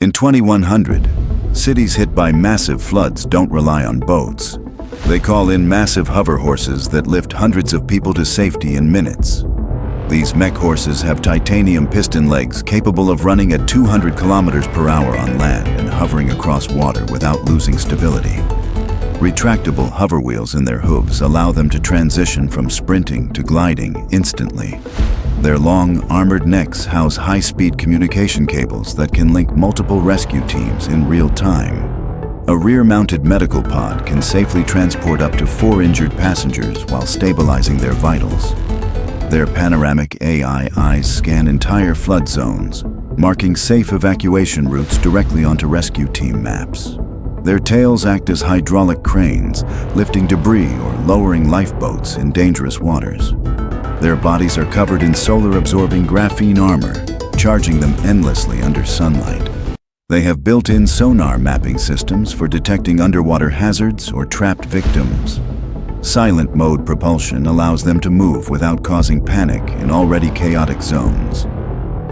In 2100, cities hit by massive floods don't rely on boats. They call in massive hover horses that lift hundreds of people to safety in minutes. These mech horses have titanium piston legs capable of running at 200 kilometers per hour on land and hovering across water without losing stability. Retractable hover wheels in their hooves allow them to transition from sprinting to gliding instantly. Their long, armored necks house high-speed communication cables that can link multiple rescue teams in real time. A rear-mounted medical pod can safely transport up to 4 injured passengers while stabilizing their vitals. Their panoramic AI eyes scan entire flood zones, marking safe evacuation routes directly onto rescue team maps. Their tails act as hydraulic cranes, lifting debris or lowering lifeboats in dangerous waters. Their bodies are covered in solar-absorbing graphene armor, charging them endlessly under sunlight. They have built-in sonar mapping systems for detecting underwater hazards or trapped victims. Silent mode propulsion allows them to move without causing panic in already chaotic zones.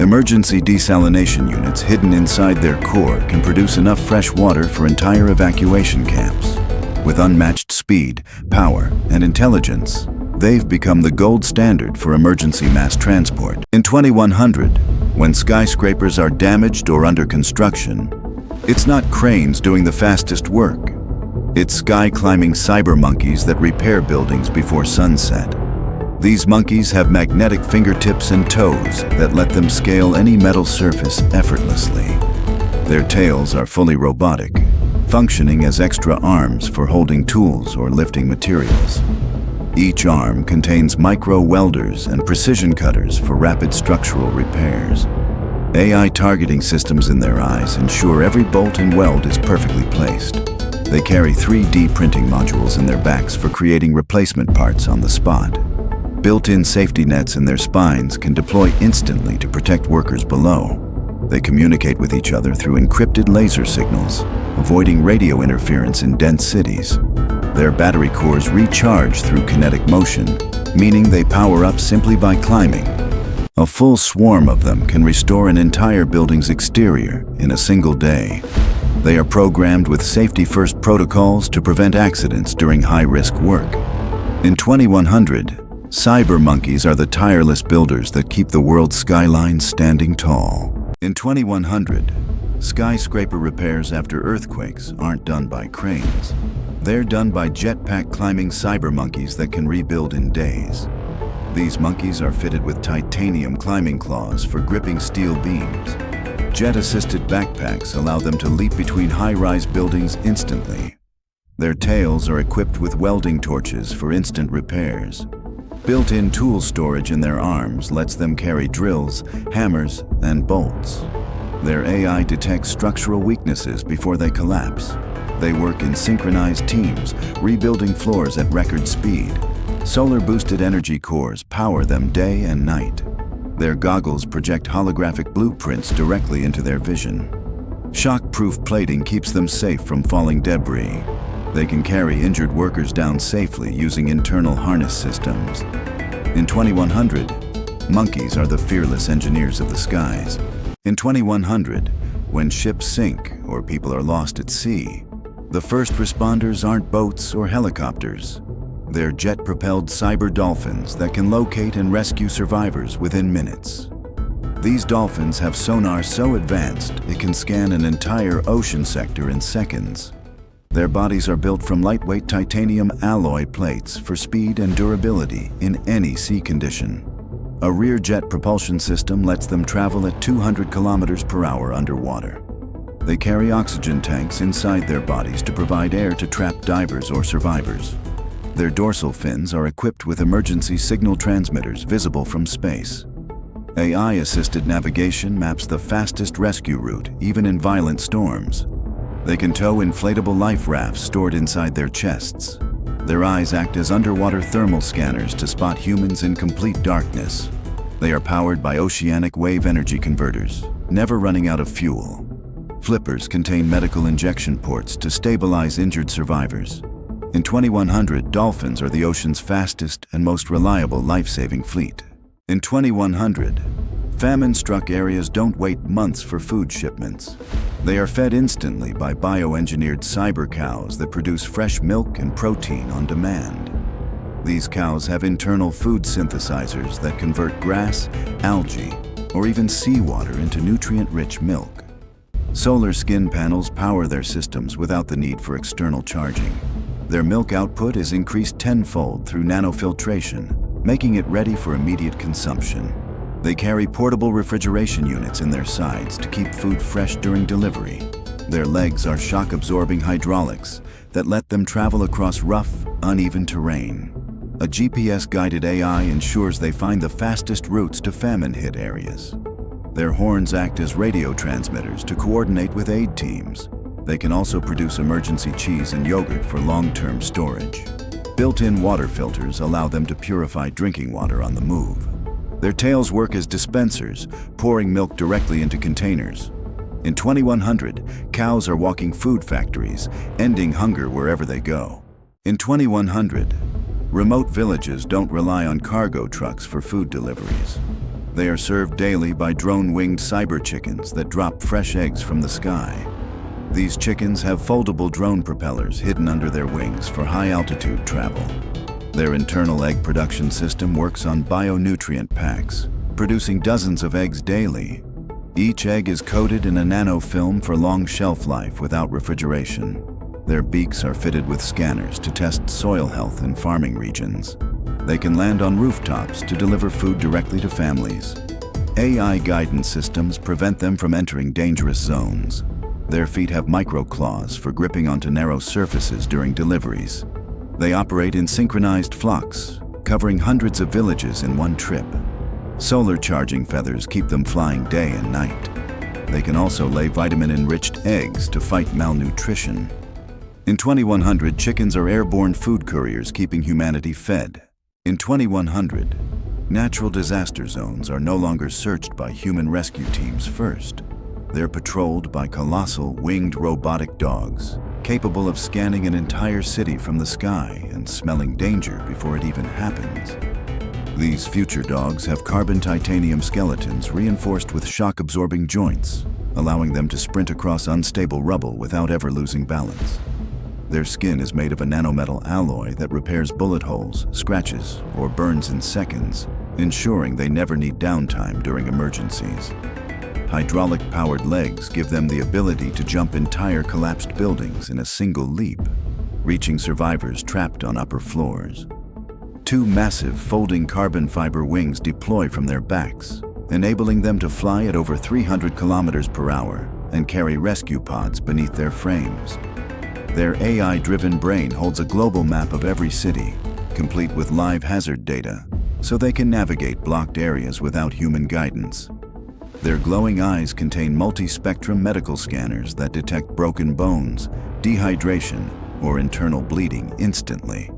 Emergency desalination units hidden inside their core can produce enough fresh water for entire evacuation camps. With unmatched speed, power, and intelligence, they've become the gold standard for emergency mass transport. In 2100, when skyscrapers are damaged or under construction, it's not cranes doing the fastest work. It's sky-climbing cyber monkeys that repair buildings before sunset. These monkeys have magnetic fingertips and toes that let them scale any metal surface effortlessly. Their tails are fully robotic, functioning as extra arms for holding tools or lifting materials. Each arm contains micro-welders and precision cutters for rapid structural repairs. AI targeting systems in their eyes ensure every bolt and weld is perfectly placed. They carry 3D printing modules in their backs for creating replacement parts on the spot. Built-in safety nets in their spines can deploy instantly to protect workers below. They communicate with each other through encrypted laser signals, avoiding radio interference in dense cities. Their battery cores recharge through kinetic motion, meaning they power up simply by climbing. A full swarm of them can restore an entire building's exterior in a single day. They are programmed with safety-first protocols to prevent accidents during high-risk work. In 2100, cyber monkeys are the tireless builders that keep the world's skyline standing tall. In 2100, skyscraper repairs after earthquakes aren't done by cranes. They're done by jetpack climbing cyber monkeys that can rebuild in days. These monkeys are fitted with titanium climbing claws for gripping steel beams. Jet-assisted backpacks allow them to leap between high-rise buildings instantly. Their tails are equipped with welding torches for instant repairs. Built-in tool storage in their arms lets them carry drills, hammers, and bolts. Their AI detects structural weaknesses before they collapse. They work in synchronized teams, rebuilding floors at record speed. Solar-boosted energy cores power them day and night. Their goggles project holographic blueprints directly into their vision. Shock-proof plating keeps them safe from falling debris. They can carry injured workers down safely using internal harness systems. In 2100, monkeys are the fearless engineers of the skies. In 2100, when ships sink or people are lost at sea, the first responders aren't boats or helicopters. They're jet-propelled cyber dolphins that can locate and rescue survivors within minutes. These dolphins have sonar so advanced it can scan an entire ocean sector in seconds. Their bodies are built from lightweight titanium alloy plates for speed and durability in any sea condition. A rear jet propulsion system lets them travel at 200 kilometers per hour underwater. They carry oxygen tanks inside their bodies to provide air to trapped divers or survivors. Their dorsal fins are equipped with emergency signal transmitters visible from space. AI-assisted navigation maps the fastest rescue route, even in violent storms. They can tow inflatable life rafts stored inside their chests. Their eyes act as underwater thermal scanners to spot humans in complete darkness. They are powered by oceanic wave energy converters, never running out of fuel. Flippers contain medical injection ports to stabilize injured survivors. In 2100, dolphins are the ocean's fastest and most reliable life-saving fleet. In 2100, Famine-struck areas don't wait months for food shipments. They are fed instantly by bioengineered cyber cows that produce fresh milk and protein on demand. These cows have internal food synthesizers that convert grass, algae, or even seawater into nutrient-rich milk. Solar skin panels power their systems without the need for external charging. Their milk output is increased tenfold through nanofiltration, making it ready for immediate consumption. They carry portable refrigeration units in their sides to keep food fresh during delivery. Their legs are shock-absorbing hydraulics that let them travel across rough, uneven terrain. A GPS-guided AI ensures they find the fastest routes to famine-hit areas. Their horns act as radio transmitters to coordinate with aid teams. They can also produce emergency cheese and yogurt for long-term storage. Built-in water filters allow them to purify drinking water on the move. Their tails work as dispensers, pouring milk directly into containers. In 2100, cows are walking food factories, ending hunger wherever they go. In 2100, remote villages don't rely on cargo trucks for food deliveries. They are served daily by drone-winged cyber chickens that drop fresh eggs from the sky. These chickens have foldable drone propellers hidden under their wings for high-altitude travel. Their internal egg production system works on bionutrient packs, producing dozens of eggs daily. Each egg is coated in a nanofilm for long shelf life without refrigeration. Their beaks are fitted with scanners to test soil health in farming regions. They can land on rooftops to deliver food directly to families. AI guidance systems prevent them from entering dangerous zones. Their feet have micro-claws for gripping onto narrow surfaces during deliveries. They operate in synchronized flocks, covering hundreds of villages in one trip. Solar charging feathers keep them flying day and night. They can also lay vitamin-enriched eggs to fight malnutrition. In 2100, chickens are airborne food couriers keeping humanity fed. In 2100, natural disaster zones are no longer searched by human rescue teams first. They're patrolled by colossal winged robotic dogs, capable of scanning an entire city from the sky and smelling danger before it even happens. These future dogs have carbon titanium skeletons reinforced with shock-absorbing joints, allowing them to sprint across unstable rubble without ever losing balance. Their skin is made of a nanometal alloy that repairs bullet holes, scratches, or burns in seconds, ensuring they never need downtime during emergencies. Hydraulic-powered legs give them the ability to jump entire collapsed buildings in a single leap, reaching survivors trapped on upper floors. Two massive folding carbon fiber wings deploy from their backs, enabling them to fly at over 300 kilometers per hour and carry rescue pods beneath their frames. Their AI-driven brain holds a global map of every city, complete with live hazard data, so they can navigate blocked areas without human guidance. Their glowing eyes contain multi-spectrum medical scanners that detect broken bones, dehydration, or internal bleeding instantly.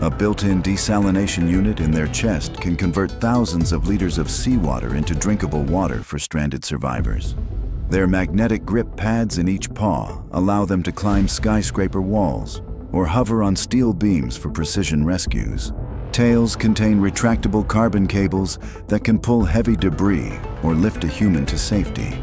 A built-in desalination unit in their chest can convert thousands of liters of seawater into drinkable water for stranded survivors. Their magnetic grip pads in each paw allow them to climb skyscraper walls or hover on steel beams for precision rescues. Tails contain retractable carbon cables that can pull heavy debris or lift a human to safety.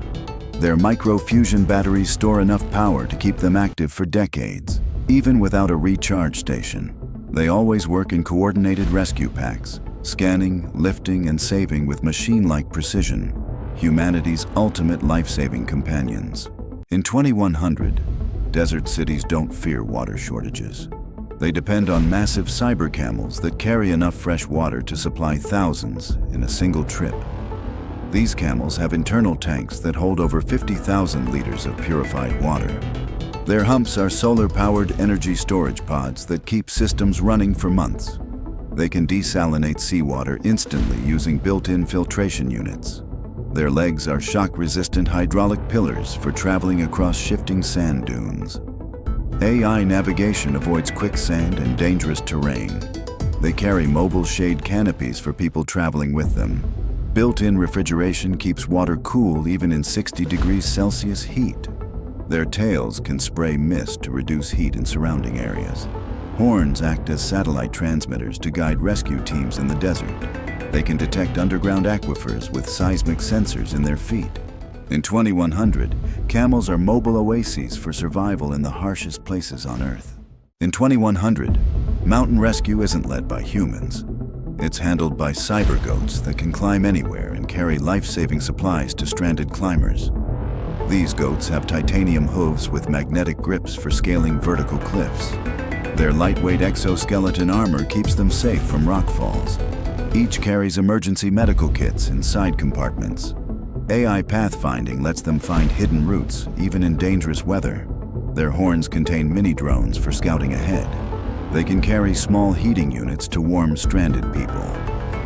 Their micro-fusion batteries store enough power to keep them active for decades, even without a recharge station. They always work in coordinated rescue packs, scanning, lifting, and saving with machine-like precision, humanity's ultimate life-saving companions. In 2100, desert cities don't fear water shortages. They depend on massive cyber camels that carry enough fresh water to supply thousands in a single trip. These camels have internal tanks that hold over 50,000 liters of purified water. Their humps are solar-powered energy storage pods that keep systems running for months. They can desalinate seawater instantly using built-in filtration units. Their legs are shock-resistant hydraulic pillars for traveling across shifting sand dunes. AI navigation avoids quicksand and dangerous terrain. They carry mobile shade canopies for people traveling with them. Built-in refrigeration keeps water cool even in 60 degrees Celsius heat. Their tails can spray mist to reduce heat in surrounding areas. Horns act as satellite transmitters to guide rescue teams in the desert. They can detect underground aquifers with seismic sensors in their feet. In 2100, camels are mobile oases for survival in the harshest places on Earth. In 2100, mountain rescue isn't led by humans. It's handled by cyber goats that can climb anywhere and carry life-saving supplies to stranded climbers. These goats have titanium hooves with magnetic grips for scaling vertical cliffs. Their lightweight exoskeleton armor keeps them safe from rock falls. Each carries emergency medical kits in side compartments. AI pathfinding lets them find hidden routes, even in dangerous weather. Their horns contain mini-drones for scouting ahead. They can carry small heating units to warm stranded people.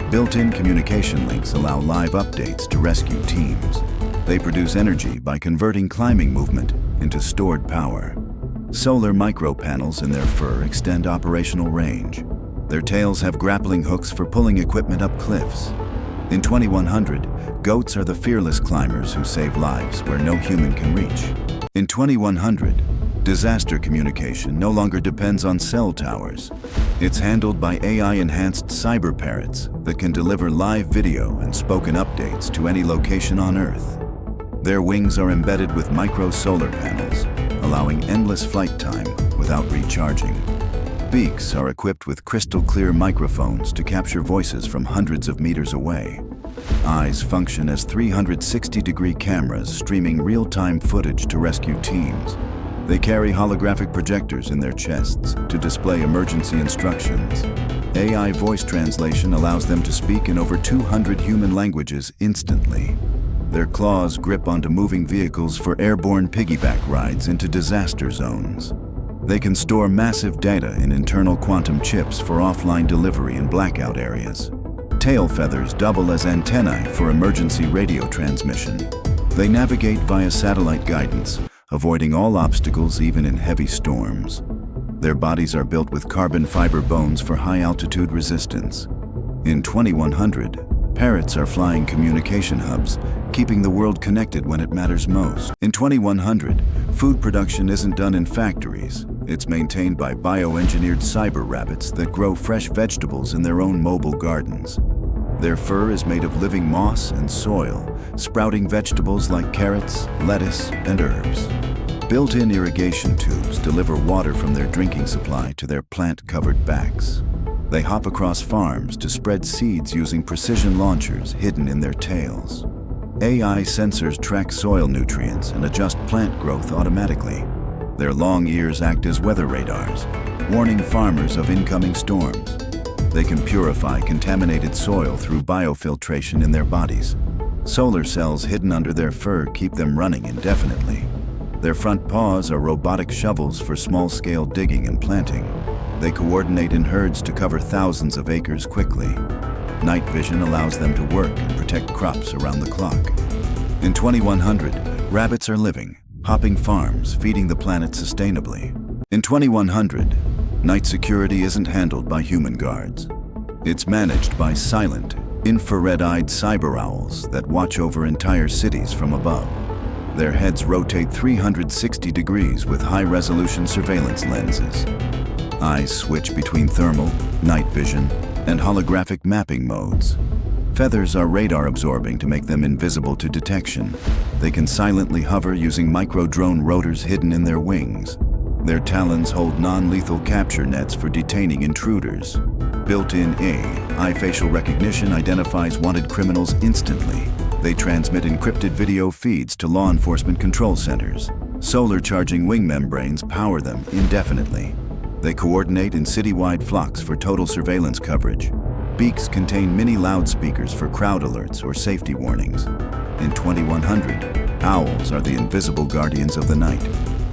Built-in communication links allow live updates to rescue teams. They produce energy by converting climbing movement into stored power. Solar micropanels in their fur extend operational range. Their tails have grappling hooks for pulling equipment up cliffs. In 2100, goats are the fearless climbers who save lives where no human can reach. In 2100, disaster communication no longer depends on cell towers. It's handled by AI-enhanced cyber parrots that can deliver live video and spoken updates to any location on Earth. Their wings are embedded with micro solar panels, allowing endless flight time without recharging. Beaks are equipped with crystal-clear microphones to capture voices from hundreds of meters away. Eyes function as 360-degree cameras streaming real-time footage to rescue teams. They carry holographic projectors in their chests to display emergency instructions. AI voice translation allows them to speak in over 200 human languages instantly. Their claws grip onto moving vehicles for airborne piggyback rides into disaster zones. They can store massive data in internal quantum chips for offline delivery in blackout areas. Tail feathers double as antennae for emergency radio transmission. They navigate via satellite guidance, avoiding all obstacles even in heavy storms. Their bodies are built with carbon fiber bones for high-altitude resistance. In 2100, parrots are flying communication hubs, keeping the world connected when it matters most. In 2100, food production isn't done in factories. It's maintained by bioengineered cyber rabbits that grow fresh vegetables in their own mobile gardens. Their fur is made of living moss and soil, sprouting vegetables like carrots, lettuce, and herbs. Built-in irrigation tubes deliver water from their drinking supply to their plant-covered backs. They hop across farms to spread seeds using precision launchers hidden in their tails. AI sensors track soil nutrients and adjust plant growth automatically. Their long ears act as weather radars, warning farmers of incoming storms. They can purify contaminated soil through biofiltration in their bodies. Solar cells hidden under their fur keep them running indefinitely. Their front paws are robotic shovels for small-scale digging and planting. They coordinate in herds to cover thousands of acres quickly. Night vision allows them to work and protect crops around the clock. In 2100, rabbits are living, hopping farms, feeding the planet sustainably. In 2100, night security isn't handled by human guards. It's managed by silent, infrared-eyed cyber owls that watch over entire cities from above. Their heads rotate 360 degrees with high-resolution surveillance lenses. Eyes switch between thermal, night vision, and holographic mapping modes. Feathers are radar-absorbing to make them invisible to detection. They can silently hover using micro-drone rotors hidden in their wings. Their talons hold non-lethal capture nets for detaining intruders. Built-in AI facial recognition identifies wanted criminals instantly. They transmit encrypted video feeds to law enforcement control centers. Solar charging wing membranes power them indefinitely. They coordinate in citywide flocks for total surveillance coverage. Beaks contain mini loudspeakers for crowd alerts or safety warnings. In 2100, owls are the invisible guardians of the night,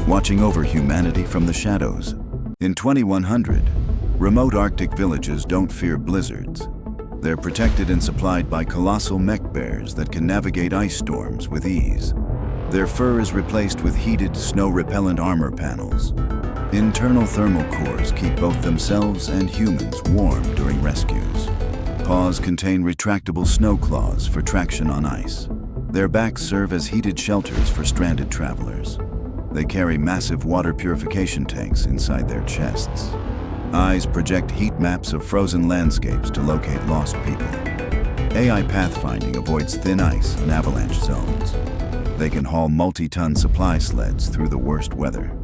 watching over humanity from the shadows. In 2100, remote Arctic villages don't fear blizzards. They're protected and supplied by colossal mech bears that can navigate ice storms with ease. Their fur is replaced with heated, snow-repellent armor panels. Internal thermal cores keep both themselves and humans warm during rescues. Paws contain retractable snow claws for traction on ice. Their backs serve as heated shelters for stranded travelers. They carry massive water purification tanks inside their chests. Eyes project heat maps of frozen landscapes to locate lost people. AI pathfinding avoids thin ice and avalanche zones. They can haul multi-ton supply sleds through the worst weather.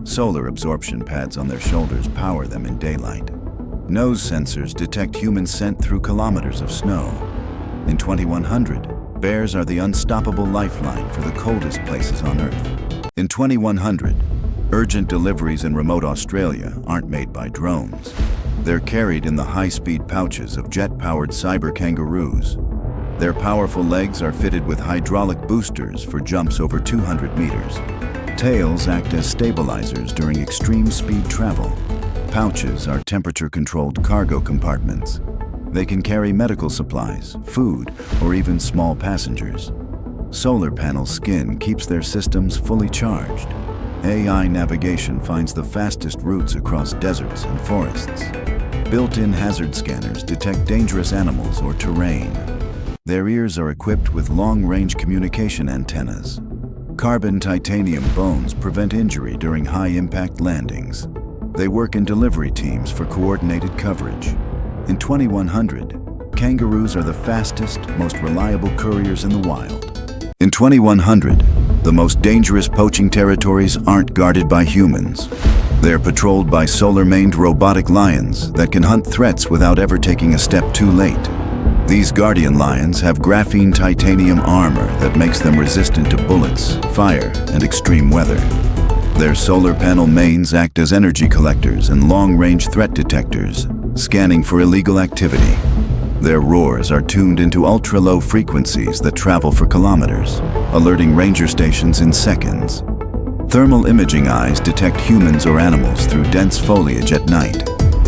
Solar absorption pads on their shoulders power them in daylight. Nose sensors detect human scent through kilometers of snow. In 2100, bears are the unstoppable lifeline for the coldest places on Earth. In 2100, urgent deliveries in remote Australia aren't made by drones. They're carried in the high-speed pouches of jet-powered cyber kangaroos. Their powerful legs are fitted with hydraulic boosters for jumps over 200 meters. Tails act as stabilizers during extreme speed travel. Pouches are temperature-controlled cargo compartments. They can carry medical supplies, food, or even small passengers. Solar panel skin keeps their systems fully charged. AI navigation finds the fastest routes across deserts and forests. Built-in hazard scanners detect dangerous animals or terrain. Their ears are equipped with long-range communication antennas. Carbon titanium bones prevent injury during high-impact landings. They work in delivery teams for coordinated coverage. In 2100, kangaroos are the fastest, most reliable couriers in the wild. In 2100, the most dangerous poaching territories aren't guarded by humans. They're patrolled by solar-maned robotic lions that can hunt threats without ever taking a step too late. These guardian lions have graphene titanium armor that makes them resistant to bullets, fire, and extreme weather. Their solar panel mains act as energy collectors and long-range threat detectors, scanning for illegal activity. Their roars are tuned into ultra-low frequencies that travel for kilometers, alerting ranger stations in seconds. Thermal imaging eyes detect humans or animals through dense foliage at night.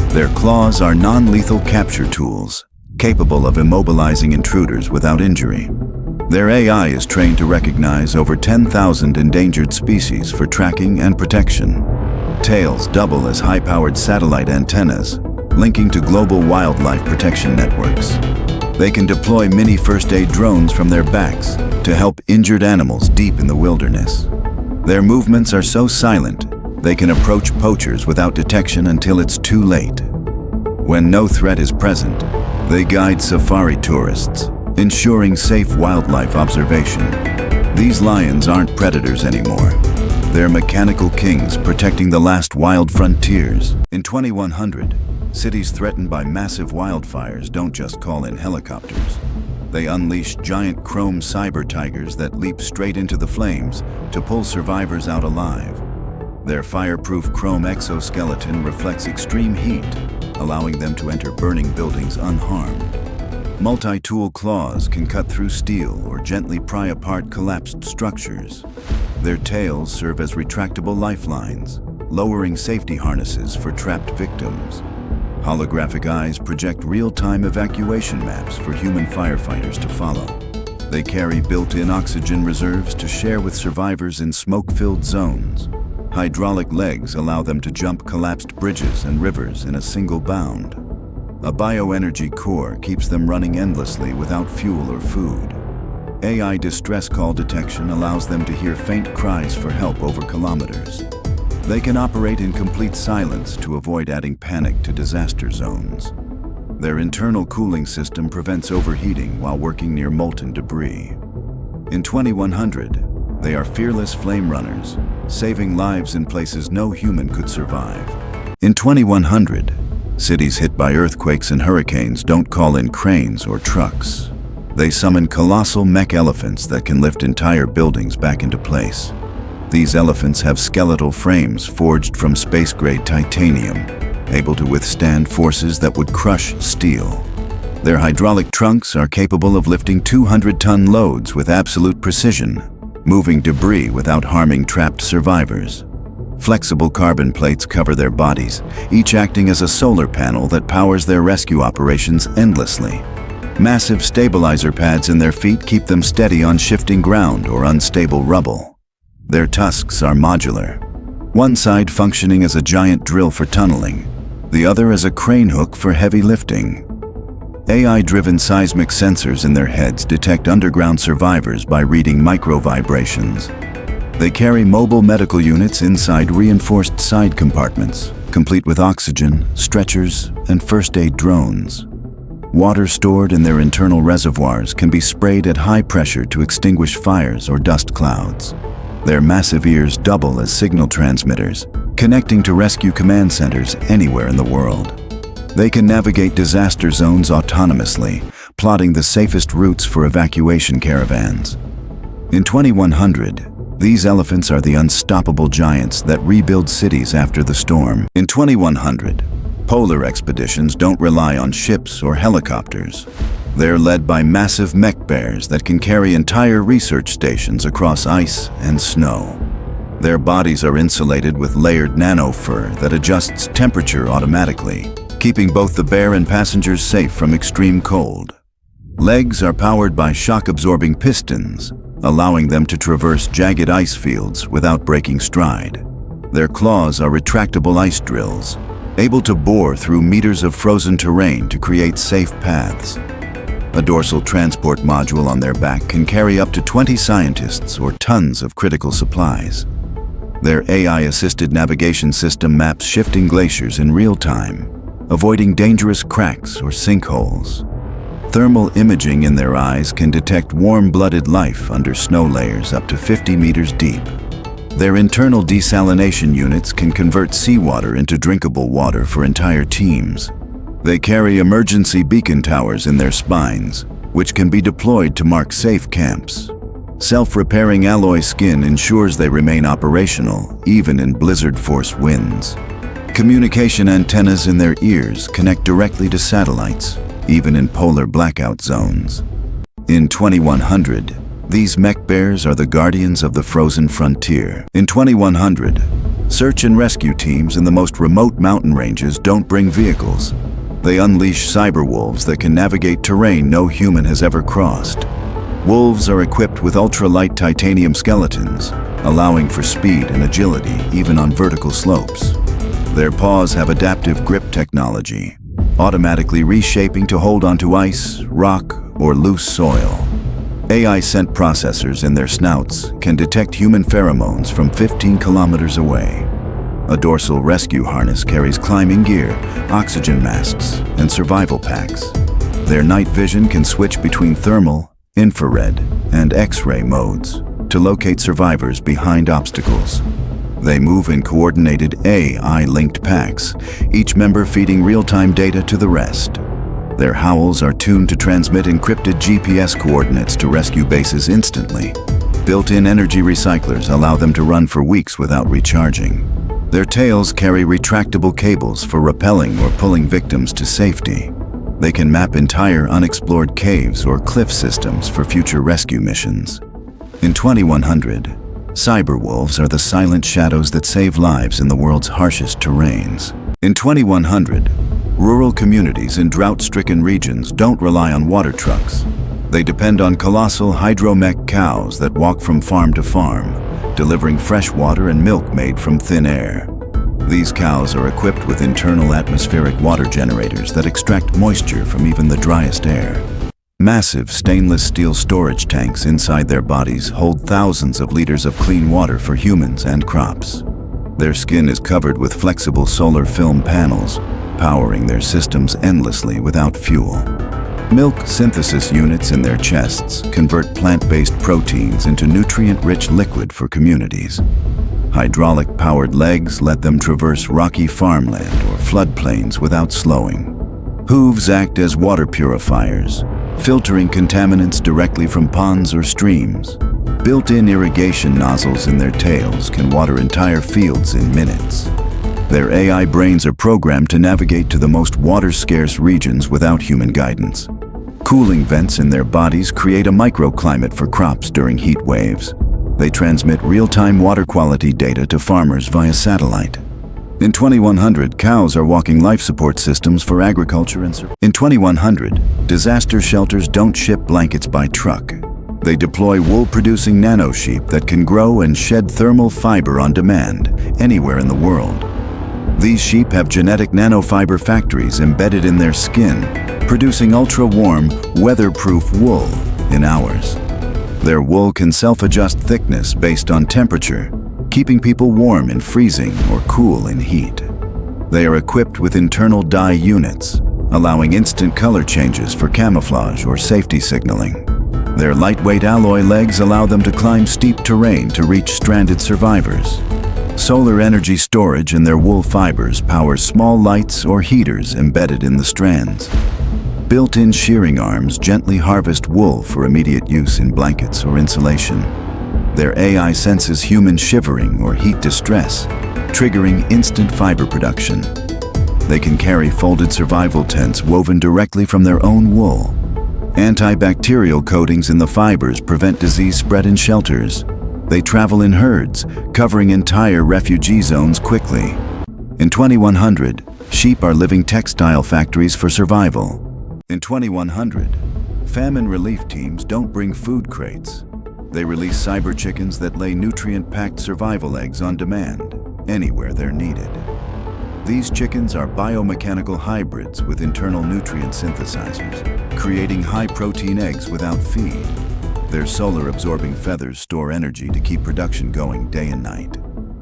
Their claws are non-lethal capture tools, capable of immobilizing intruders without injury. Their AI is trained to recognize over 10,000 endangered species for tracking and protection. Tails double as high-powered satellite antennas, linking to global wildlife protection networks. They can deploy mini first-aid drones from their backs to help injured animals deep in the wilderness. Their movements are so silent, they can approach poachers without detection until it's too late. When no threat is present, they guide safari tourists, ensuring safe wildlife observation. These lions aren't predators anymore. They're mechanical kings protecting the last wild frontiers. In 2100, cities threatened by massive wildfires don't just call in helicopters. They unleash giant chrome cyber tigers that leap straight into the flames to pull survivors out alive. Their fireproof chrome exoskeleton reflects extreme heat, allowing them to enter burning buildings unharmed. Multi-tool claws can cut through steel or gently pry apart collapsed structures. Their tails serve as retractable lifelines, lowering safety harnesses for trapped victims. Holographic eyes project real-time evacuation maps for human firefighters to follow. They carry built-in oxygen reserves to share with survivors in smoke-filled zones. Hydraulic legs allow them to jump collapsed bridges and rivers in a single bound. A bioenergy core keeps them running endlessly without fuel or food. AI distress call detection allows them to hear faint cries for help over kilometers. They can operate in complete silence to avoid adding panic to disaster zones. Their internal cooling system prevents overheating while working near molten debris. In 2100, they are fearless flame runners, saving lives in places no human could survive. In 2100, cities hit by earthquakes and hurricanes don't call in cranes or trucks. They summon colossal mech elephants that can lift entire buildings back into place. These elephants have skeletal frames forged from space-grade titanium, able to withstand forces that would crush steel. Their hydraulic trunks are capable of lifting 200-ton loads with absolute precision, moving debris without harming trapped survivors. Flexible carbon plates cover their bodies, each acting as a solar panel that powers their rescue operations endlessly. Massive stabilizer pads in their feet keep them steady on shifting ground or unstable rubble. Their tusks are modular, one side functioning as a giant drill for tunneling, the other as a crane hook for heavy lifting. AI-driven seismic sensors in their heads detect underground survivors by reading micro-vibrations. They carry mobile medical units inside reinforced side compartments, complete with oxygen, stretchers, and first-aid drones. Water stored in their internal reservoirs can be sprayed at high pressure to extinguish fires or dust clouds. Their massive ears double as signal transmitters, connecting to rescue command centers anywhere in the world. They can navigate disaster zones autonomously, plotting the safest routes for evacuation caravans. In 2100, these elephants are the unstoppable giants that rebuild cities after the storm. In 2100, polar expeditions don't rely on ships or helicopters. They're led by massive mech bears that can carry entire research stations across ice and snow. Their bodies are insulated with layered nano fur that adjusts temperature automatically, keeping both the bear and passengers safe from extreme cold. Legs are powered by shock-absorbing pistons, allowing them to traverse jagged ice fields without breaking stride. Their claws are retractable ice drills, able to bore through meters of frozen terrain to create safe paths. A dorsal transport module on their back can carry up to 20 scientists or tons of critical supplies. Their AI-assisted navigation system maps shifting glaciers in real time, avoiding dangerous cracks or sinkholes. Thermal imaging in their eyes can detect warm-blooded life under snow layers up to 50 meters deep. Their internal desalination units can convert seawater into drinkable water for entire teams. They carry emergency beacon towers in their spines, which can be deployed to mark safe camps. Self-repairing alloy skin ensures they remain operational, even in blizzard-force winds. Communication antennas in their ears connect directly to satellites, even in polar blackout zones. In 2100, these mech bears are the guardians of the frozen frontier. In 2100, search and rescue teams in the most remote mountain ranges don't bring vehicles. They unleash cyber wolves that can navigate terrain no human has ever crossed. Wolves are equipped with ultra-light titanium skeletons, allowing for speed and agility even on vertical slopes. Their paws have adaptive grip technology, automatically reshaping to hold onto ice, rock, or loose soil. AI scent processors in their snouts can detect human pheromones from 15 kilometers away. A dorsal rescue harness carries climbing gear, oxygen masks, and survival packs. Their night vision can switch between thermal, infrared, and X-ray modes to locate survivors behind obstacles. They move in coordinated AI-linked packs, each member feeding real-time data to the rest. Their howls are tuned to transmit encrypted GPS coordinates to rescue bases instantly. Built-in energy recyclers allow them to run for weeks without recharging. Their tails carry retractable cables for rappelling or pulling victims to safety. They can map entire unexplored caves or cliff systems for future rescue missions. In 2100, cyberwolves are the silent shadows that save lives in the world's harshest terrains. In 2100, rural communities in drought-stricken regions don't rely on water trucks. They depend on colossal hydromech cows that walk from farm to farm, delivering fresh water and milk made from thin air. These cows are equipped with internal atmospheric water generators that extract moisture from even the driest air. Massive stainless steel storage tanks inside their bodies hold thousands of liters of clean water for humans and crops. Their skin is covered with flexible solar film panels, powering their systems endlessly without fuel. Milk synthesis units in their chests convert plant-based proteins into nutrient-rich liquid for communities. Hydraulic-powered legs let them traverse rocky farmland or floodplains without slowing. Hooves act as water purifiers, filtering contaminants directly from ponds or streams. Built-in irrigation nozzles in their tails can water entire fields in minutes. Their AI brains are programmed to navigate to the most water-scarce regions without human guidance. Cooling vents in their bodies create a microclimate for crops during heat waves. They transmit real-time water quality data to farmers via satellite. In 2100, cows are walking life support systems for agriculture and survival. In 2100, disaster shelters don't ship blankets by truck. They deploy wool-producing nanosheep that can grow and shed thermal fiber on demand, anywhere in the world. These sheep have genetic nanofiber factories embedded in their skin, producing ultra-warm, weather-proof wool in hours. Their wool can self-adjust thickness based on temperature, keeping people warm in freezing or cool in heat. They are equipped with internal dye units, allowing instant color changes for camouflage or safety signaling. Their lightweight alloy legs allow them to climb steep terrain to reach stranded survivors. Solar energy storage in their wool fibers powers small lights or heaters embedded in the strands. Built-in shearing arms gently harvest wool for immediate use in blankets or insulation. Their AI senses human shivering or heat distress, triggering instant fiber production. They can carry folded survival tents woven directly from their own wool. Antibacterial coatings in the fibers prevent disease spread in shelters. They travel in herds, covering entire refugee zones quickly. In 2100, sheep are living textile factories for survival. In 2100, famine relief teams don't bring food crates. They release cyber chickens that lay nutrient-packed survival eggs on demand, anywhere they're needed. These chickens are biomechanical hybrids with internal nutrient synthesizers, creating high-protein eggs without feed. Their solar-absorbing feathers store energy to keep production going day and night.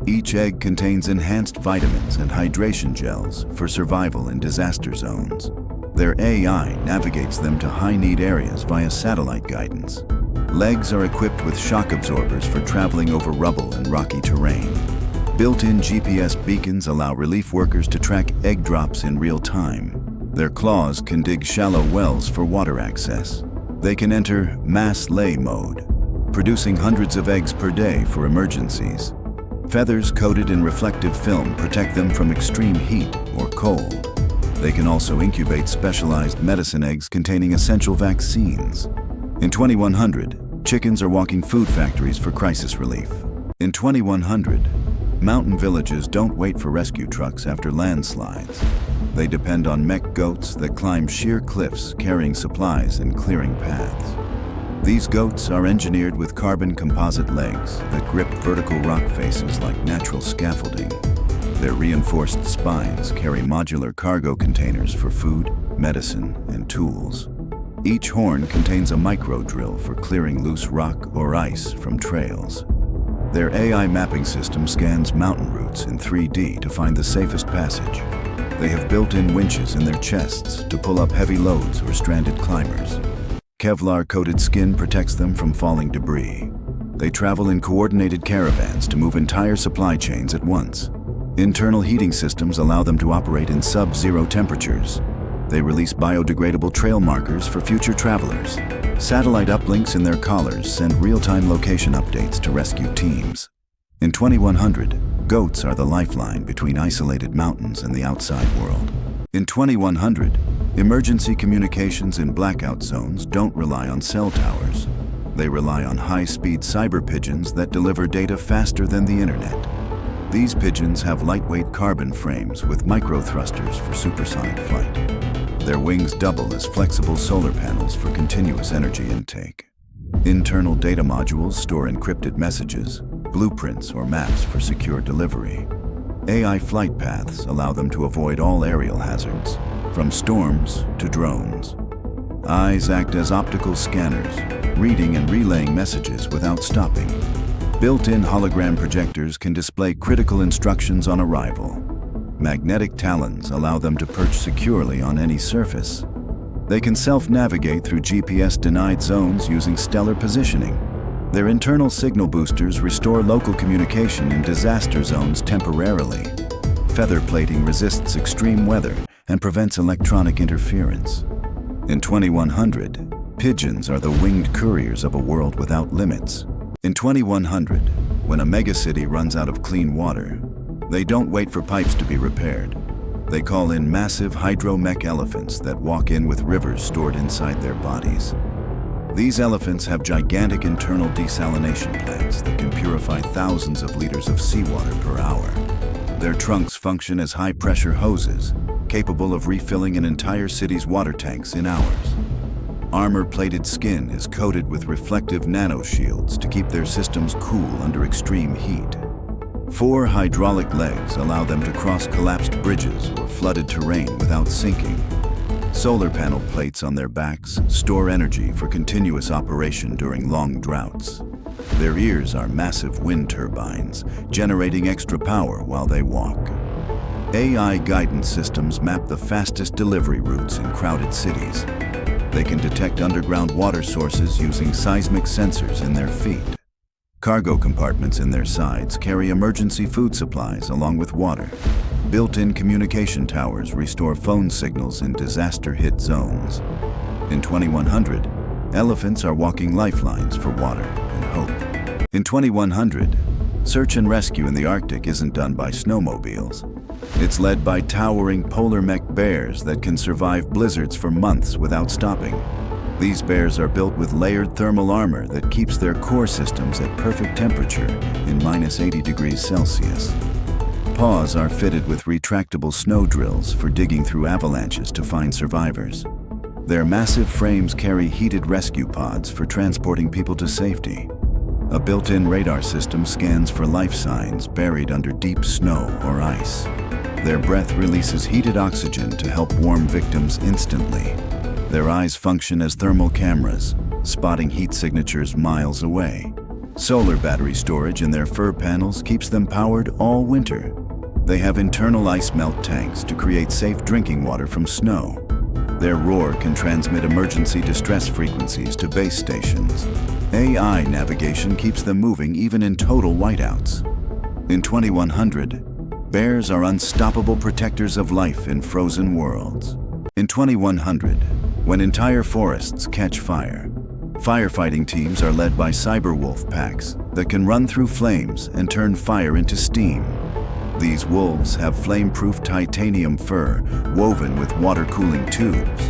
Each egg contains enhanced vitamins and hydration gels for survival in disaster zones. Their AI navigates them to high-need areas via satellite guidance. Legs are equipped with shock absorbers for traveling over rubble and rocky terrain. Built-in GPS beacons allow relief workers to track egg drops in real time. Their claws can dig shallow wells for water access. They can enter mass lay mode, producing hundreds of eggs per day for emergencies. Feathers coated in reflective film protect them from extreme heat or cold. They can also incubate specialized medicine eggs containing essential vaccines. In 2100, chickens are walking food factories for crisis relief. In 2100, mountain villages don't wait for rescue trucks after landslides. They depend on mech goats that climb sheer cliffs carrying supplies and clearing paths. These goats are engineered with carbon composite legs that grip vertical rock faces like natural scaffolding. Their reinforced spines carry modular cargo containers for food, medicine, and tools. Each horn contains a micro drill for clearing loose rock or ice from trails. Their AI mapping system scans mountain routes in 3D to find the safest passage. They have built-in winches in their chests to pull up heavy loads or stranded climbers. Kevlar-coated skin protects them from falling debris. They travel in coordinated caravans to move entire supply chains at once. Internal heating systems allow them to operate in sub-zero temperatures. They release biodegradable trail markers for future travelers. Satellite uplinks in their collars send real-time location updates to rescue teams. In 2100, goats are the lifeline between isolated mountains and the outside world. In 2100, emergency communications in blackout zones don't rely on cell towers. They rely on high-speed cyber pigeons that deliver data faster than the internet. These pigeons have lightweight carbon frames with micro-thrusters for supersonic flight. Their wings double as flexible solar panels for continuous energy intake. Internal data modules store encrypted messages, blueprints, or maps for secure delivery. AI flight paths allow them to avoid all aerial hazards, from storms to drones. Eyes act as optical scanners, reading and relaying messages without stopping. Built-in hologram projectors can display critical instructions on arrival. Magnetic talons allow them to perch securely on any surface. They can self-navigate through GPS-denied zones using stellar positioning. Their internal signal boosters restore local communication in disaster zones temporarily. Feather plating resists extreme weather and prevents electronic interference. In 2100, pigeons are the winged couriers of a world without limits. In 2100, when a megacity runs out of clean water, they don't wait for pipes to be repaired. They call in massive hydro-mech elephants that walk in with rivers stored inside their bodies. These elephants have gigantic internal desalination plants that can purify thousands of liters of seawater per hour. Their trunks function as high-pressure hoses, capable of refilling an entire city's water tanks in hours. Armor-plated skin is coated with reflective nanoshields to keep their systems cool under extreme heat. 4 hydraulic legs allow them to cross collapsed bridges or flooded terrain without sinking. Solar panel plates on their backs store energy for continuous operation during long droughts. Their ears are massive wind turbines, generating extra power while they walk. AI guidance systems map the fastest delivery routes in crowded cities. They can detect underground water sources using seismic sensors in their feet. Cargo compartments in their sides carry emergency food supplies along with water. Built-in communication towers restore phone signals in disaster-hit zones. In 2100, elephants are walking lifelines for water and hope. In 2100, search and rescue in the Arctic isn't done by snowmobiles. It's led by towering polar mech bears that can survive blizzards for months without stopping. These bears are built with layered thermal armor that keeps their core systems at perfect temperature in -80 degrees Celsius. Paws are fitted with retractable snow drills for digging through avalanches to find survivors. Their massive frames carry heated rescue pods for transporting people to safety. A built-in radar system scans for life signs buried under deep snow or ice. Their breath releases heated oxygen to help warm victims instantly. Their eyes function as thermal cameras, spotting heat signatures miles away. Solar battery storage in their fur panels keeps them powered all winter. They have internal ice melt tanks to create safe drinking water from snow. Their roar can transmit emergency distress frequencies to base stations. AI navigation keeps them moving even in total whiteouts. In 2100, bears are unstoppable protectors of life in frozen worlds. In 2100, when entire forests catch fire, firefighting teams are led by cyberwolf packs that can run through flames and turn fire into steam. These wolves have flame-proof titanium fur woven with water-cooling tubes.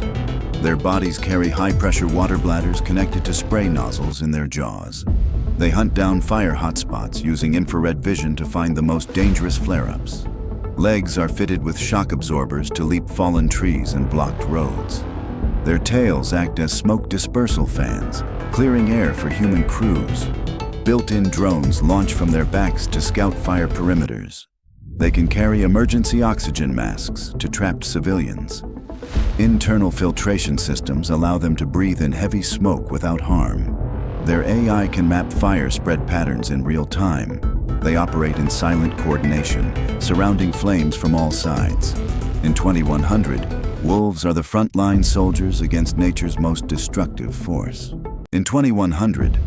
Their bodies carry high-pressure water bladders connected to spray nozzles in their jaws. They hunt down fire hotspots using infrared vision to find the most dangerous flare-ups. Legs are fitted with shock absorbers to leap fallen trees and blocked roads. Their tails act as smoke dispersal fans, clearing air for human crews. Built-in drones launch from their backs to scout fire perimeters. They can carry emergency oxygen masks to trapped civilians. Internal filtration systems allow them to breathe in heavy smoke without harm. Their AI can map fire spread patterns in real time. They operate in silent coordination, surrounding flames from all sides. In 2100, wolves are the frontline soldiers against nature's most destructive force. In 2100,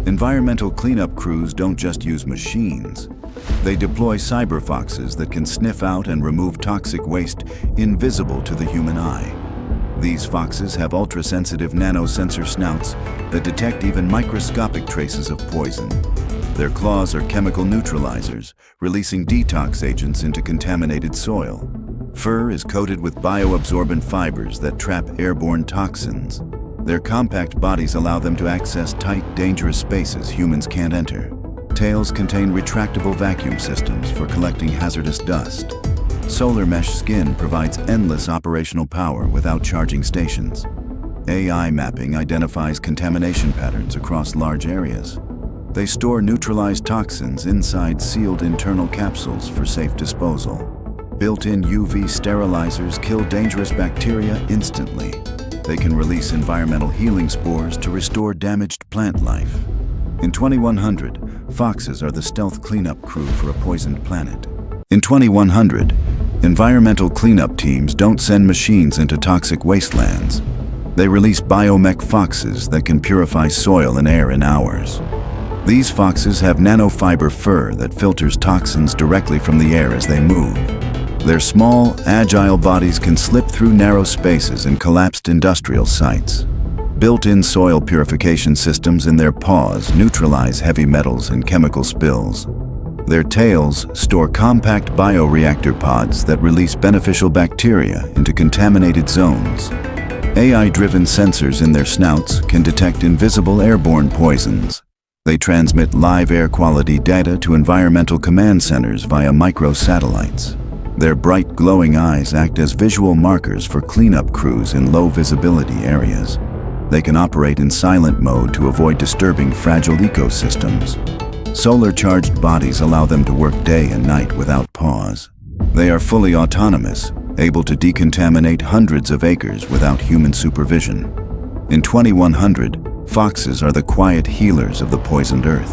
environmental cleanup crews don't just use machines. They deploy cyber foxes that can sniff out and remove toxic waste invisible to the human eye. These foxes have ultra-sensitive nanosensor snouts that detect even microscopic traces of poison. Their claws are chemical neutralizers, releasing detox agents into contaminated soil. Fur is coated with bioabsorbent fibers that trap airborne toxins. Their compact bodies allow them to access tight, dangerous spaces humans can't enter. Tails contain retractable vacuum systems for collecting hazardous dust. Solar mesh skin provides endless operational power without charging stations. AI mapping identifies contamination patterns across large areas. They store neutralized toxins inside sealed internal capsules for safe disposal. Built-in UV sterilizers kill dangerous bacteria instantly. They can release environmental healing spores to restore damaged plant life. In 2100, foxes are the stealth cleanup crew for a poisoned planet. In 2100, environmental cleanup teams don't send machines into toxic wastelands. They release biomech foxes that can purify soil and air in hours. These foxes have nanofiber fur that filters toxins directly from the air as they move. Their small, agile bodies can slip through narrow spaces in collapsed industrial sites. Built-in soil purification systems in their paws neutralize heavy metals and chemical spills. Their tails store compact bioreactor pods that release beneficial bacteria into contaminated zones. AI-driven sensors in their snouts can detect invisible airborne poisons. They transmit live air quality data to environmental command centers via microsatellites. Their bright, glowing eyes act as visual markers for cleanup crews in low-visibility areas. They can operate in silent mode to avoid disturbing fragile ecosystems. Solar-charged bodies allow them to work day and night without pause. They are fully autonomous, able to decontaminate hundreds of acres without human supervision. In 2100, foxes are the quiet healers of the poisoned earth.